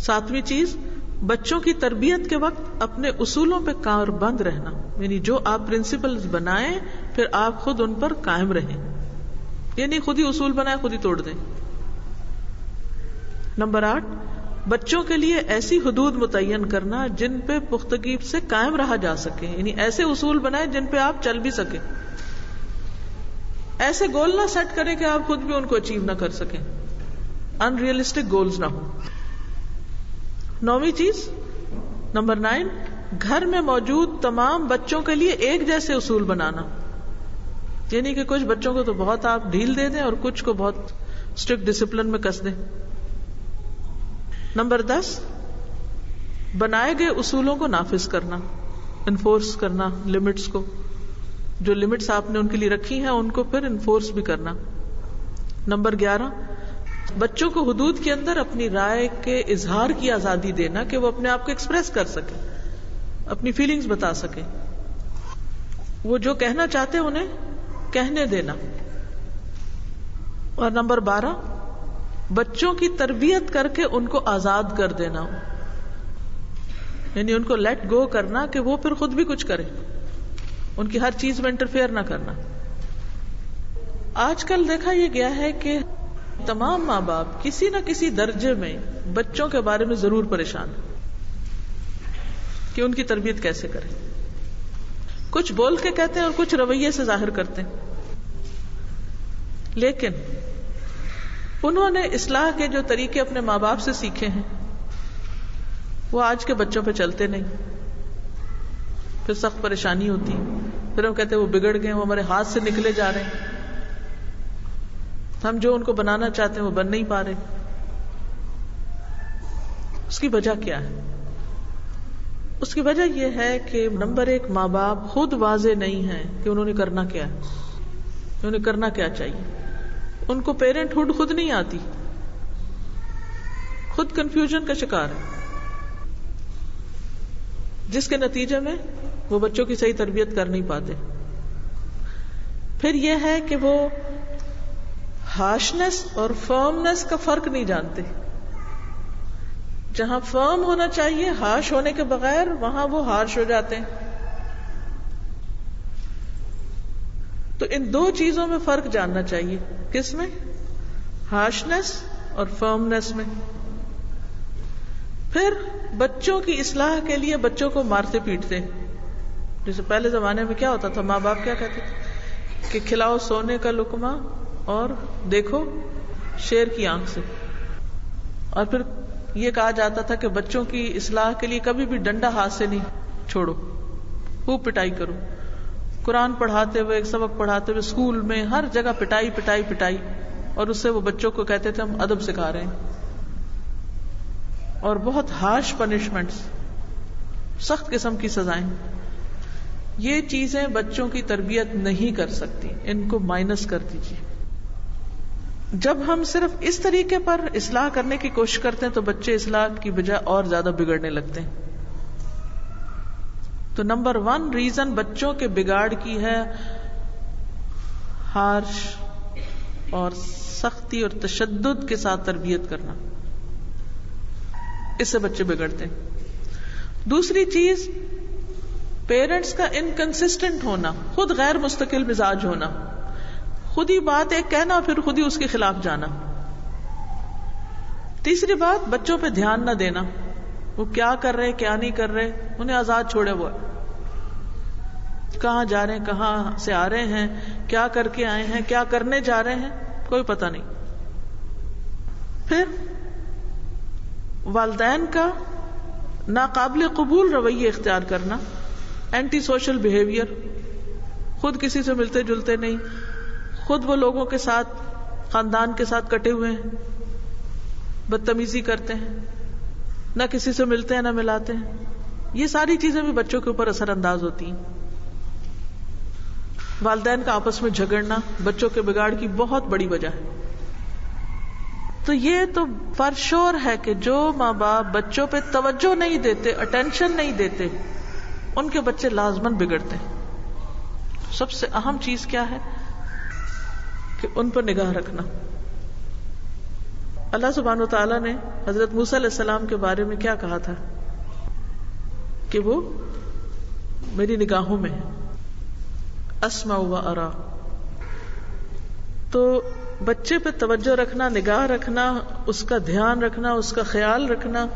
7ویں چیز، بچوں کی تربیت کے وقت اپنے اصولوں پہ کاربند رہنا، یعنی جو آپ پرنسپلز بنائیں پھر آپ خود ان پر قائم رہیں، یعنی خود ہی اصول بنائیں خود ہی توڑ دیں۔ نمبر 8، بچوں کے لیے ایسی حدود متعین کرنا جن پہ پختگی سے قائم رہا جا سکے، یعنی ایسے اصول بنائیں جن پہ آپ چل بھی سکیں، ایسے گول نہ سیٹ کریں کہ آپ خود بھی ان کو اچیو نہ کر سکیں، ان ریئلسٹک گولز نہ ہوں۔ 9ویں چیز، نمبر 9، گھر میں موجود تمام بچوں کے لیے ایک جیسے اصول بنانا، یعنی کہ کچھ بچوں کو تو بہت آپ ڈھیل دے دیں اور کچھ کو بہت اسٹرکٹ ڈسپلن میں کس دیں۔ نمبر 10، بنائے گئے اصولوں کو نافذ کرنا، انفورس کرنا، لمٹس کو، جو لمٹس آپ نے ان کے لیے رکھی ہیں ان کو پھر انفورس بھی کرنا۔ نمبر 11، بچوں کو حدود کے اندر اپنی رائے کے اظہار کی آزادی دینا کہ وہ اپنے آپ کو ایکسپریس کر سکیں، اپنی فیلنگز بتا سکیں، وہ جو کہنا چاہتے ہیں انہیں کہنے دینا۔ اور نمبر 12، بچوں کی تربیت کر کے ان کو آزاد کر دینا، یعنی ان کو لیٹ گو کرنا کہ وہ پھر خود بھی کچھ کریں، ان کی ہر چیز میں انٹرفیئر نہ کرنا۔ آج کل دیکھا یہ گیا ہے کہ تمام ماں باپ کسی نہ کسی درجے میں بچوں کے بارے میں ضرور پریشان ہیں کہ ان کی تربیت کیسے کریں، کچھ بول کے کہتے ہیں اور کچھ رویے سے ظاہر کرتے ہیں، لیکن انہوں نے اصلاح کے جو طریقے اپنے ماں باپ سے سیکھے ہیں وہ آج کے بچوں پہ چلتے نہیں، پھر سخت پریشانی ہوتی ہے، پھر ہم کہتے ہیں وہ بگڑ گئے، وہ ہمارے ہاتھ سے نکلے جا رہے ہیں، ہم جو ان کو بنانا چاہتے ہیں وہ بن نہیں پا رہے۔ اس کی وجہ کیا ہے؟ اس کی وجہ یہ ہے کہ نمبر 1، ماں باپ خود واضح نہیں ہیں کہ انہوں نے کرنا کیا ہے، انہیں کرنا کیا چاہیے، ان کو پیرنٹ ہوڈ خود نہیں آتی، خود کنفیوژن کا شکار ہے، جس کے نتیجے میں وہ بچوں کی صحیح تربیت کر نہیں پاتے۔ پھر یہ ہے کہ وہ ہارشنس اور فرمنس کا فرق نہیں جانتے، جہاں فرم ہونا چاہیے ہارش ہونے کے بغیر وہاں وہ ہارش ہو جاتے ہیں۔ تو ان 2 چیزوں میں فرق جاننا چاہیے، کس میں؟ ہارشنس اور فرمنس میں۔ پھر بچوں کی اصلاح کے لیے بچوں کو مارتے پیٹتے، جیسے پہلے زمانے میں کیا ہوتا تھا، ماں باپ کیا کہتے تھے کہ کھلاؤ سونے کا لقمہ اور دیکھو شیر کی آنکھ سے، اور پھر یہ کہا جاتا تھا کہ بچوں کی اصلاح کے لیے کبھی بھی ڈنڈا ہاتھ سے نہیں چھوڑو، خوب پٹائی کرو، قرآن پڑھاتے ہوئے، ایک سبق پڑھاتے ہوئے، اسکول میں ہر جگہ پٹائی پٹائی پٹائی، اور اس سے وہ بچوں کو کہتے تھے ہم ادب سکھا رہے ہیں، اور بہت ہارش پنشمنٹس، سخت قسم کی سزائیں۔ یہ چیزیں بچوں کی تربیت نہیں کر سکتی، ان کو مائنس کر دیجیے۔ جب ہم صرف اس طریقے پر اصلاح کرنے کی کوشش کرتے ہیں تو بچے اصلاح کی بجائے اور زیادہ بگڑنے لگتے ہیں۔ تو نمبر 1 ریزن بچوں کے بگاڑ کی ہے ہارش اور سختی اور تشدد کے ساتھ تربیت کرنا، اس سے بچے بگڑتے ہیں۔ دوسری چیز، پیرنٹس کا انکنسسٹنٹ ہونا، خود غیر مستقل مزاج ہونا، خود ہی بات ایک کہنا پھر خود ہی اس کے خلاف جانا۔ تیسری بات، بچوں پہ دھیان نہ دینا، وہ کیا کر رہے کیا نہیں کر رہے، انہیں آزاد چھوڑے ہوا، کہاں جا رہے ہیں، کہاں سے آ رہے ہیں، کیا کر کے آئے ہیں، کیا کرنے جا رہے ہیں، کوئی پتہ نہیں۔ پھر والدین کا ناقابل قبول رویے اختیار کرنا، اینٹی سوشل بیہیویئر، خود کسی سے ملتے جلتے نہیں، خود وہ لوگوں کے ساتھ، خاندان کے ساتھ کٹے ہوئے ہیں، بدتمیزی کرتے ہیں، نہ کسی سے ملتے ہیں نہ ملاتے ہیں۔ یہ ساری چیزیں بھی بچوں کے اوپر اثر انداز ہوتی ہیں۔ والدین کا آپس میں جھگڑنا بچوں کے بگاڑ کی بہت بڑی وجہ ہے۔ تو یہ تو فار شور ہے کہ جو ماں باپ بچوں پہ توجہ نہیں دیتے، اٹینشن نہیں دیتے، ان کے بچے لازماً بگڑتے ہیں۔ سب سے اہم چیز کیا ہے کہ ان پر نگاہ رکھنا، اللہ سبحانہ وتعالیٰ نے حضرت موسیٰ علیہ السلام کے بارے میں کیا کہا تھا کہ وہ میری نگاہوں میں ہے، اسمع و ارا. تو بچے پہ توجہ رکھنا، نگاہ رکھنا، اس کا دھیان رکھنا، اس کا خیال رکھنا،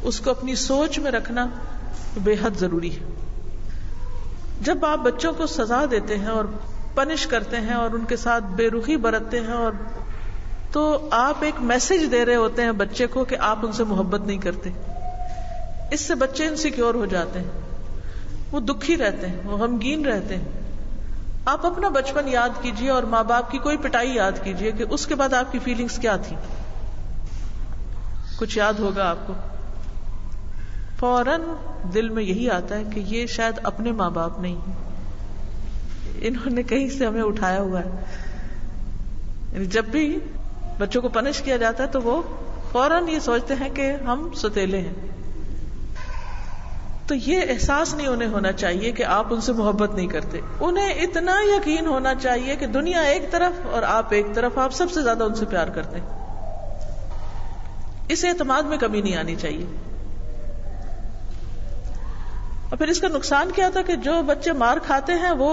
اس کو اپنی سوچ میں رکھنا بے حد ضروری ہے. جب آپ بچوں کو سزا دیتے ہیں اور پنش کرتے ہیں اور ان کے ساتھ بے رخی برتتے ہیں اور تو آپ ایک میسج دے رہے ہوتے ہیں بچے کو کہ آپ ان سے محبت نہیں کرتے. اس سے بچے انسیکیور ہو جاتے ہیں، وہ دکھی رہتے ہیں، وہ غمگین رہتے ہیں. آپ اپنا بچپن یاد کیجئے اور ماں باپ کی کوئی پٹائی یاد کیجئے کہ اس کے بعد آپ کی فیلنگز کیا تھی. کچھ یاد ہوگا آپ کو، فوراً دل میں یہی آتا ہے کہ یہ شاید اپنے ماں باپ نہیں ہیں، انہوں نے کہیں سے ہمیں اٹھایا ہوا ہے. یعنی جب بھی بچوں کو پنش کیا جاتا ہے تو وہ فوراً یہ سوچتے ہیں کہ ہم ستیلے ہیں. تو یہ احساس نہیں انہیں ہونا چاہیے کہ آپ ان سے محبت نہیں کرتے. انہیں اتنا یقین ہونا چاہیے کہ دنیا ایک طرف اور آپ ایک طرف، آپ سب سے زیادہ ان سے پیار کرتے ہیں. اس اعتماد میں کمی نہیں آنی چاہیے. اور پھر اس کا نقصان کیا تھا کہ جو بچے مار کھاتے ہیں وہ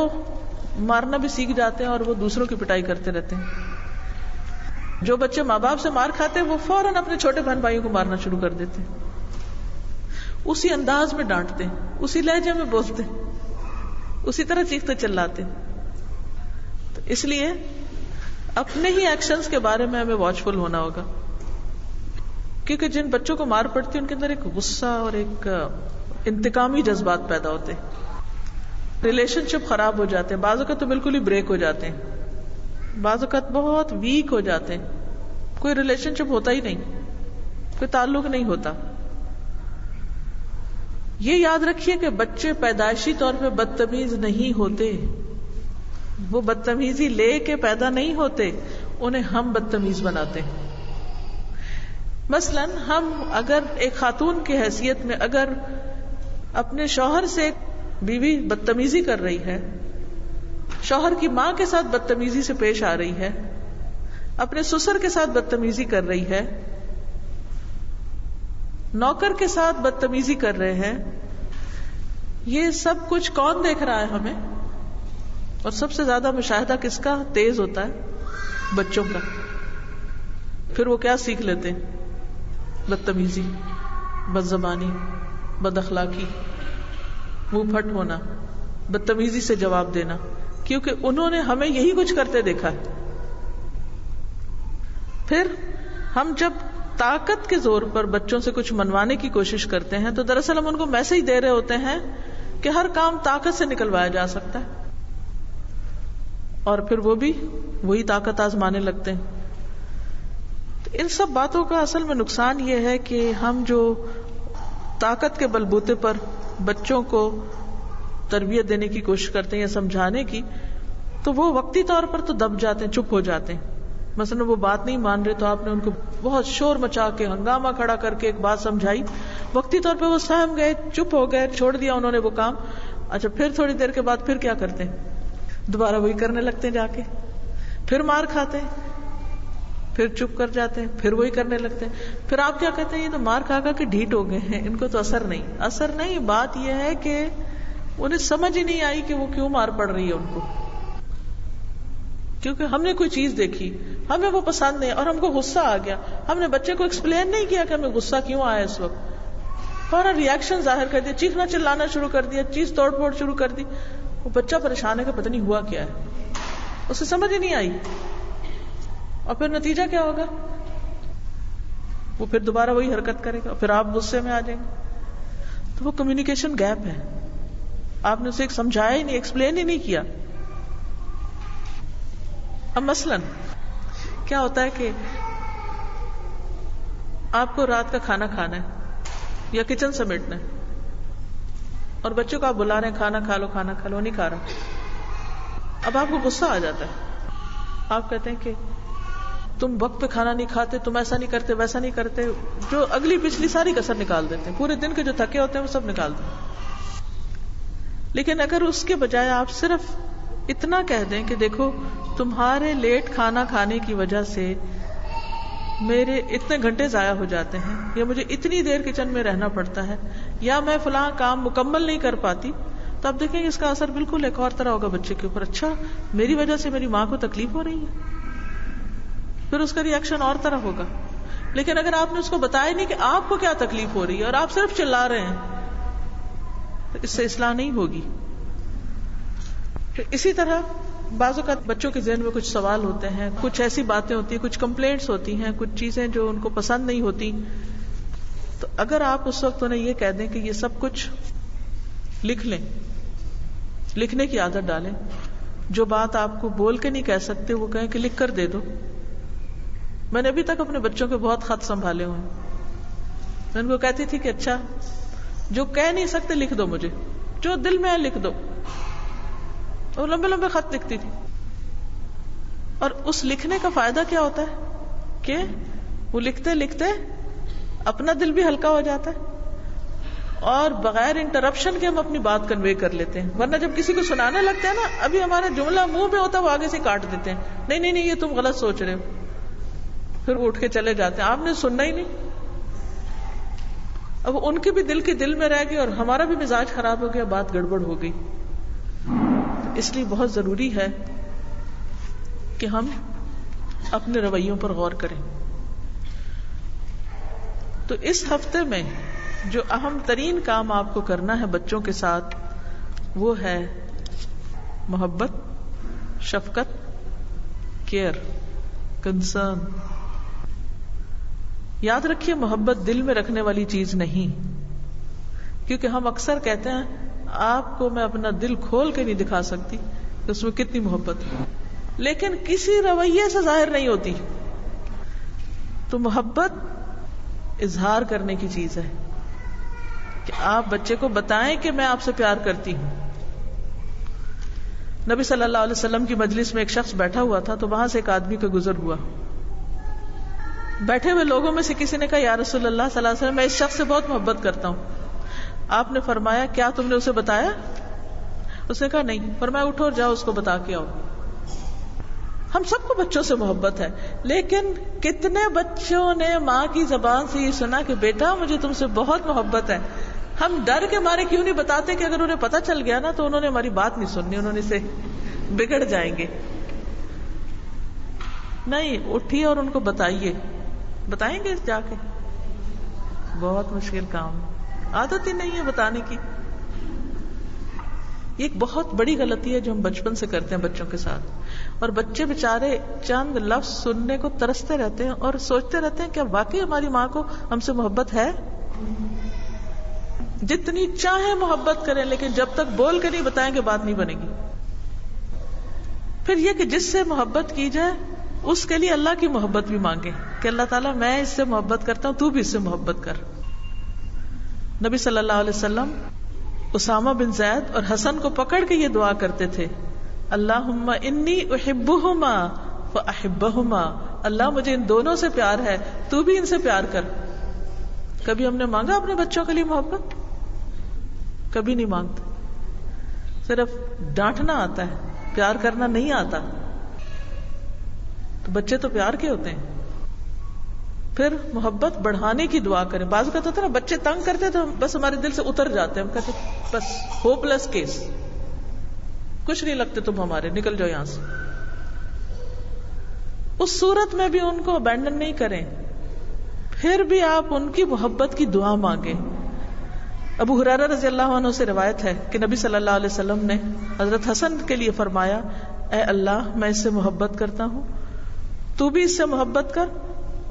مارنا بھی سیکھ جاتے ہیں اور وہ دوسروں کی پٹائی کرتے رہتے ہیں. جو بچے ماں باپ سے مار کھاتے ہیں وہ فوراً اپنے چھوٹے بہن بھائیوں کو مارنا شروع کر دیتے ہیں، اسی انداز میں ڈانٹتے ہیں، اسی لہجے میں بولتے ہیں، اسی طرح چیختے چلاتے ہیں. تو اس لیے اپنے ہی ایکشنز کے بارے میں ہمیں واچفل ہونا ہوگا، کیونکہ جن بچوں کو مار پڑتی ہے ان کے اندر ایک غصہ اور ایک انتقامی جذبات پیدا ہوتے ہیں. ریلیشن شپ خراب ہو جاتے ہیں، بعض اوقات تو بالکل ہی بریک ہو جاتے ہیں، بعض اوقات بہت ویک ہو جاتے ہیں، کوئی ریلیشن شپ ہوتا ہی نہیں، کوئی تعلق نہیں ہوتا. یہ یاد رکھیے کہ بچے پیدائشی طور پہ بدتمیز نہیں ہوتے، وہ بدتمیزی لے کے پیدا نہیں ہوتے، انہیں ہم بدتمیز بناتے ہیں. مثلا ہم اگر ایک خاتون کی حیثیت میں اگر اپنے شوہر سے بیوی بدتمیزی کر رہی ہے، شوہر کی ماں کے ساتھ بدتمیزی سے پیش آ رہی ہے، اپنے سسر کے ساتھ بدتمیزی کر رہی ہے، نوکر کے ساتھ بدتمیزی کر رہے ہیں، یہ سب کچھ کون دیکھ رہا ہے ہمیں؟ اور سب سے زیادہ مشاہدہ کس کا تیز ہوتا ہے؟ بچوں کا. پھر وہ کیا سیکھ لیتے ہیں؟ بدتمیزی، بد زبانی، بد اخلاقی، منہ پھٹ ہونا، بدتمیزی سے جواب دینا، کیونکہ انہوں نے ہمیں یہی کچھ کرتے دیکھا ہے. پھر ہم جب طاقت کے زور پر بچوں سے کچھ منوانے کی کوشش کرتے ہیں تو دراصل ہم ان کو میسج دے رہے ہوتے ہیں کہ ہر کام طاقت سے نکلوایا جا سکتا ہے، اور پھر وہ بھی وہی طاقت آزمانے لگتے ہیں. ان سب باتوں کا اصل میں نقصان یہ ہے کہ ہم جو طاقت کے بلبوتے پر بچوں کو تربیت دینے کی کوشش کرتے ہیں یا سمجھانے کی، تو وہ وقتی طور پر تو دب جاتے ہیں، چپ ہو جاتے ہیں. مثلا وہ بات نہیں مان رہے تو آپ نے ان کو بہت شور مچا کے ہنگامہ کھڑا کر کے ایک بات سمجھائی، وقتی طور پہ وہ سہم گئے، چپ ہو گئے، چھوڑ دیا انہوں نے وہ کام. اچھا پھر تھوڑی دیر کے بعد پھر کیا کرتے ہیں؟ دوبارہ وہی کرنے لگتے ہیں، جا کے پھر مار کھاتے ہیں، پھر چپ کر جاتے ہیں، پھر وہی کرنے لگتے ہیں. پھر آپ کیا کہتے ہیں؟ یہ تو مار کھا کھا کے ڈھیٹ ہو گئے ہیں، ان کو تو اثر نہیں. بات یہ ہے کہ انہیں سمجھ ہی نہیں آئی کہ وہ کیوں مار پڑ رہی ہے ان کو، کیونکہ ہم نے کوئی چیز دیکھی، ہمیں وہ پسند نہیں اور ہم کو غصہ آ گیا. ہم نے بچے کو ایکسپلین نہیں کیا کہ ہمیں غصہ کیوں آیا اس وقت، فوراً ریئیکشن ظاہر کر دیا، چیخنا چلانا شروع کر دیا، چیز توڑ پھوڑ شروع کر دی. وہ بچہ پریشان ہے کہ پتہ نہیں ہوا کیا ہے، اسے سمجھ ہی نہیں آئی. اور پھر نتیجہ کیا ہوگا؟ وہ پھر دوبارہ وہی حرکت کرے گا، پھر آپ غصے میں آ جائیں گے. تو وہ کمیونیکیشن گیپ ہے، آپ نے اسے ایک سمجھایا ہی نہیں، ایکسپلین ہی نہیں کیا. اب مثلاً کیا ہوتا ہے کہ آپ کو رات کا کھانا کھانا ہے یا کچن سمیٹنا ہے اور بچوں کو آپ بلا رہے ہیں کھانا کھا لو، کھانا کھا لو، نہیں کھا رہا. اب آپ کو غصہ آ جاتا ہے، آپ کہتے ہیں کہ تم وقت پہ کھانا نہیں کھاتے، تم ایسا نہیں کرتے، ویسا نہیں کرتے، جو اگلی پچھلی ساری کسر نکال دیتے ہیں، پورے دن کے جو تھکے ہوتے ہیں وہ سب نکال دیتے ہیں. لیکن اگر اس کے بجائے آپ صرف اتنا کہہ دیں کہ دیکھو تمہارے لیٹ کھانا کھانے کی وجہ سے میرے اتنے گھنٹے ضائع ہو جاتے ہیں، یا مجھے اتنی دیر کچن میں رہنا پڑتا ہے، یا میں فلاں کام مکمل نہیں کر پاتی، تو آپ دیکھیں گے اس کا اثر بالکل ایک اور طرح ہوگا بچے کے اوپر. اچھا میری وجہ سے میری ماں کو تکلیف ہو رہی ہے، پھر اس کا ری ایکشن اور طرح ہوگا. لیکن اگر آپ نے اس کو بتایا نہیں کہ آپ کو کیا تکلیف ہو رہی ہے اور آپ صرف چلا رہے ہیں، تو اس سے اصلاح نہیں ہوگی. پھر اسی طرح بعض اوقات بچوں کے ذہن میں کچھ سوال ہوتے ہیں، کچھ ایسی باتیں ہوتی ہیں، کچھ کمپلینٹس ہوتی ہیں، کچھ چیزیں جو ان کو پسند نہیں ہوتی. تو اگر آپ اس وقت انہیں یہ کہہ دیں کہ یہ سب کچھ لکھ لیں، لکھنے کی عادت ڈالیں، جو بات آپ کو بول کے نہیں کہہ سکتے وہ کہیں کہ لکھ کر دے دو. میں نے ابھی تک اپنے بچوں کے بہت خط سنبھالے ہوئے ہیں. میں ان کو کہتی تھی کہ اچھا جو کہہ نہیں سکتے لکھ دو، مجھے جو دل میں ہے لکھ دو. اور لمبے لمبے خط لکھتی تھی. اور اس لکھنے کا فائدہ کیا ہوتا ہے کہ وہ لکھتے لکھتے اپنا دل بھی ہلکا ہو جاتا ہے، اور بغیر انٹرپشن کے ہم اپنی بات کنوے کر لیتے ہیں. ورنہ جب کسی کو سنانے لگتے ہیں نا، ابھی ہمارا جملہ منہ پہ ہوتا ہے وہ آگے سے کاٹ دیتے ہیں، نہیں نہیں نہیں یہ تم غلط سوچ رہے ہو، پھر وہ اٹھ کے چلے جاتے ہیں. آپ نے سننا ہی نہیں. اب ان کے بھی دل کے دل میں رہ گئی اور ہمارا بھی مزاج خراب ہو گیا، بات گڑبڑ ہو گئی. اس لیے بہت ضروری ہے کہ ہم اپنے رویوں پر غور کریں. تو اس ہفتے میں جو اہم ترین کام آپ کو کرنا ہے بچوں کے ساتھ، وہ ہے محبت، شفقت، کیئر، کنسرن. یاد رکھیے محبت دل میں رکھنے والی چیز نہیں، کیونکہ ہم اکثر کہتے ہیں آپ کو میں اپنا دل کھول کے نہیں دکھا سکتی کہ اس میں کتنی محبت ہے، لیکن کسی رویے سے ظاہر نہیں ہوتی. تو محبت اظہار کرنے کی چیز ہے کہ آپ بچے کو بتائیں کہ میں آپ سے پیار کرتی ہوں. نبی صلی اللہ علیہ وسلم کی مجلس میں ایک شخص بیٹھا ہوا تھا، تو وہاں سے ایک آدمی کا گزر ہوا. بیٹھے ہوئے لوگوں میں سے کسی نے کہا یا رسول اللہ صلی اللہ علیہ وسلم میں اس شخص سے بہت محبت کرتا ہوں. آپ نے فرمایا کیا تم نے اسے بتایا؟ اس نے کہا نہیں. فرمایا اٹھو اور جاؤ اس کو بتا کے آؤ. ہم سب کو بچوں سے محبت ہے، لیکن کتنے بچوں نے ماں کی زبان سے یہ سنا کہ بیٹا مجھے تم سے بہت محبت ہے. ہم ڈر کے مارے کیوں نہیں بتاتے کہ اگر انہیں پتا چل گیا نا تو انہوں نے ہماری بات نہیں سننی، انہوں نے سے بگڑ جائیں گے. نہیں، اٹھیے اور ان کو بتائیے. بتائیں گے جا کے؟ بہت مشکل کام، عادت ہی نہیں ہے بتانے کی. یہ ایک بہت بڑی غلطی ہے جو ہم بچپن سے کرتے ہیں بچوں کے ساتھ. اور بچے بےچارے چند لفظ سننے کو ترستے رہتے ہیں اور سوچتے رہتے ہیں کہ واقعی ہماری ماں کو ہم سے محبت ہے. جتنی چاہے محبت کریں، لیکن جب تک بول کے نہیں بتائیں گے بات نہیں بنے گی. پھر یہ کہ جس سے محبت کی جائے اس کے لیے اللہ کی محبت بھی مانگے کہ اللہ تعالیٰ میں اس سے محبت کرتا ہوں، تو بھی اس سے محبت کر. نبی صلی اللہ علیہ وسلم اسامہ بن زید اور حسن کو پکڑ کے یہ دعا کرتے تھے، اللہم انی احبہما فاحبہما. اللہ مجھے ان دونوں سے پیار ہے، تو بھی ان سے پیار کر. کبھی ہم نے مانگا اپنے بچوں کے لیے محبت؟ کبھی نہیں مانگتے. صرف ڈانٹنا آتا ہے، پیار کرنا نہیں آتا. تو بچے تو پیار کے ہوتے ہیں. پھر محبت بڑھانے کی دعا کریں. بعض اوقات ہوتا ہے نا بچے تنگ کرتے تو بس ہمارے دل سے اتر جاتے ہیں، ہم کہتے بس ہوپ لیس کیس، کچھ نہیں لگتے تم ہمارے، نکل جاؤ یہاں سے. اس صورت میں بھی ان کو ابینڈن نہیں کریں، پھر بھی آپ ان کی محبت کی دعا مانگیں. ابو ہریرہ رضی اللہ عنہ سے روایت ہے کہ نبی صلی اللہ علیہ وسلم نے حضرت حسن کے لیے فرمایا، اے اللہ میں اس سے محبت کرتا ہوں، تو بھی اس سے محبت کر،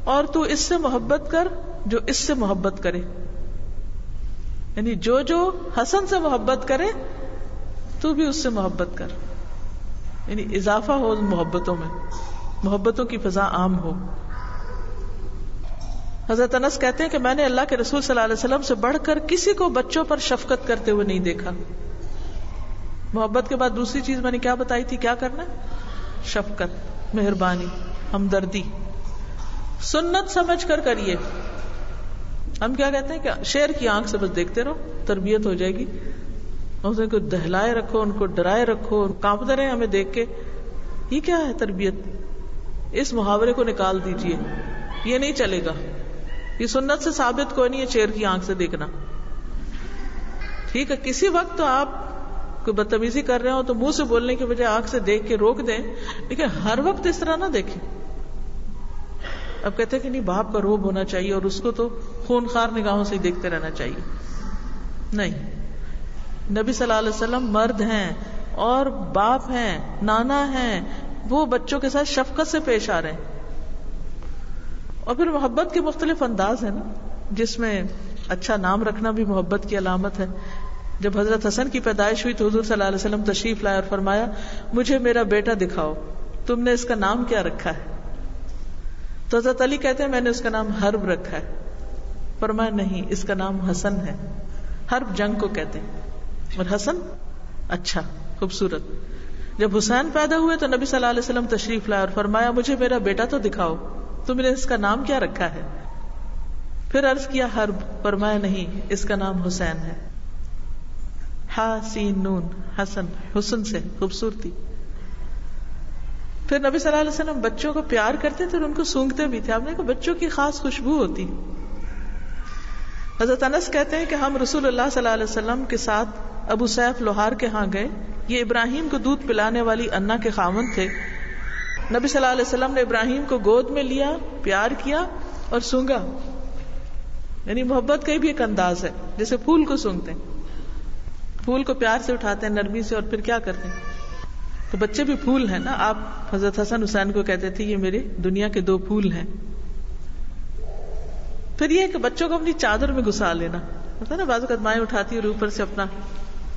اور تو اس سے محبت کر جو اس سے محبت کرے. یعنی جو حسن سے محبت کرے تو بھی اس سے محبت کر. یعنی اضافہ ہو محبتوں میں، محبتوں کی فضا عام ہو. حضرت انس کہتے ہیں کہ میں نے اللہ کے رسول صلی اللہ علیہ وسلم سے بڑھ کر کسی کو بچوں پر شفقت کرتے ہوئے نہیں دیکھا. محبت کے بعد دوسری چیز میں نے کیا بتائی تھی؟ کیا کرنا؟ شفقت، مہربانی، ہمدردی. سنت سمجھ کر کریے. ہم کیا کہتے ہیں کہ شیر کی آنکھ سے بس دیکھتے رہو، تربیت ہو جائے گی. ان کو دہلائے رکھو، ان کو ڈرائے رکھو، کانپتے رہے ہمیں دیکھ کے. یہ کیا ہے تربیت؟ اس محاورے کو نکال دیجئے. یہ نہیں چلے گا. یہ سنت سے ثابت کوئی نہیں ہے چیر کی آنکھ سے دیکھنا. ٹھیک ہے کسی وقت تو آپ کوئی بدتمیزی کر رہے ہو تو منہ سے بولنے کی بجائے آنکھ سے دیکھ کے روک دیں, لیکن ہر وقت اس طرح نہ دیکھیں. اب کہتے ہیں کہ نہیں باپ کا روب ہونا چاہیے اور اس کو تو خون خوار نگاہوں سے ہی دیکھتے رہنا چاہیے. نہیں, نبی صلی اللہ علیہ وسلم مرد ہیں اور باپ ہیں, نانا ہیں, وہ بچوں کے ساتھ شفقت سے پیش آ رہے ہیں. اور پھر محبت کے مختلف انداز ہیں نا, جس میں اچھا نام رکھنا بھی محبت کی علامت ہے. جب حضرت حسن کی پیدائش ہوئی تو حضور صلی اللہ علیہ وسلم تشریف لائے اور فرمایا مجھے میرا بیٹا دکھاؤ, تم نے اس کا نام کیا رکھا ہے؟ تو حضرت علی کہتے ہیں میں نے اس کا نام حرب رکھا ہے. فرمایا نہیں, اس کا نام حسن ہے. حرب جنگ کو کہتے ہیں اور حسن اچھا خوبصورت. جب حسین پیدا ہوئے تو نبی صلی اللہ علیہ وسلم تشریف لائے اور فرمایا مجھے میرا بیٹا تو دکھاؤ, تم نے اس کا نام کیا رکھا ہے؟ پھر عرض کیا حرب. فرمایا نہیں, اس کا نام حسین ہے. ہا سین نون, حسن, حسن سے خوبصورتی. پھر نبی صلی اللہ علیہ وسلم بچوں کو پیار کرتے تھے اور ان کو سونگھتے بھی تھے. آپ نے کہا بچوں کی خاص خوشبو ہوتی. حضرت انس کہتے ہیں کہ ہم رسول اللہ صلی اللہ علیہ وسلم کے ساتھ ابو سیف لوہار کے ہاں گئے. یہ ابراہیم کو دودھ پلانے والی انا کے خاوند تھے. نبی صلی اللہ علیہ وسلم نے ابراہیم کو گود میں لیا, پیار کیا اور سونگا. یعنی محبت کا بھی ایک انداز ہے, جیسے پھول کو سونگتے ہیں, پھول کو پیار سے اٹھاتے ہیں نرمی سے اور پھر کیا کرتے ہیں. تو بچے بھی پھول ہیں نا. آپ حضرت حسن حسین کو کہتے تھے یہ میری دنیا کے 2 پھول ہیں. پھر یہ کہ بچوں کو اپنی چادر میں گھسا لینا ہوتا ہے نا, بعض اوقات مائیں اٹھاتی اور اوپر سے اپنا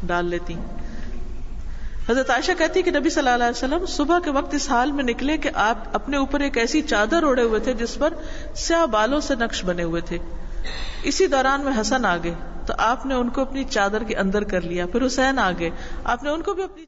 ڈال لیتی. حضرت عائشہ کہتی کہ نبی صلی اللہ علیہ وسلم صبح کے وقت اس حال میں نکلے کہ آپ اپنے اوپر ایک ایسی چادر اوڑے ہوئے تھے جس پر سیاہ بالوں سے نقش بنے ہوئے تھے. اسی دوران میں حسن آ گئے تو آپ نے ان کو اپنی چادر کے اندر کر لیا. پھر حسین آ گئے, آپ نے ان کو بھی اپنی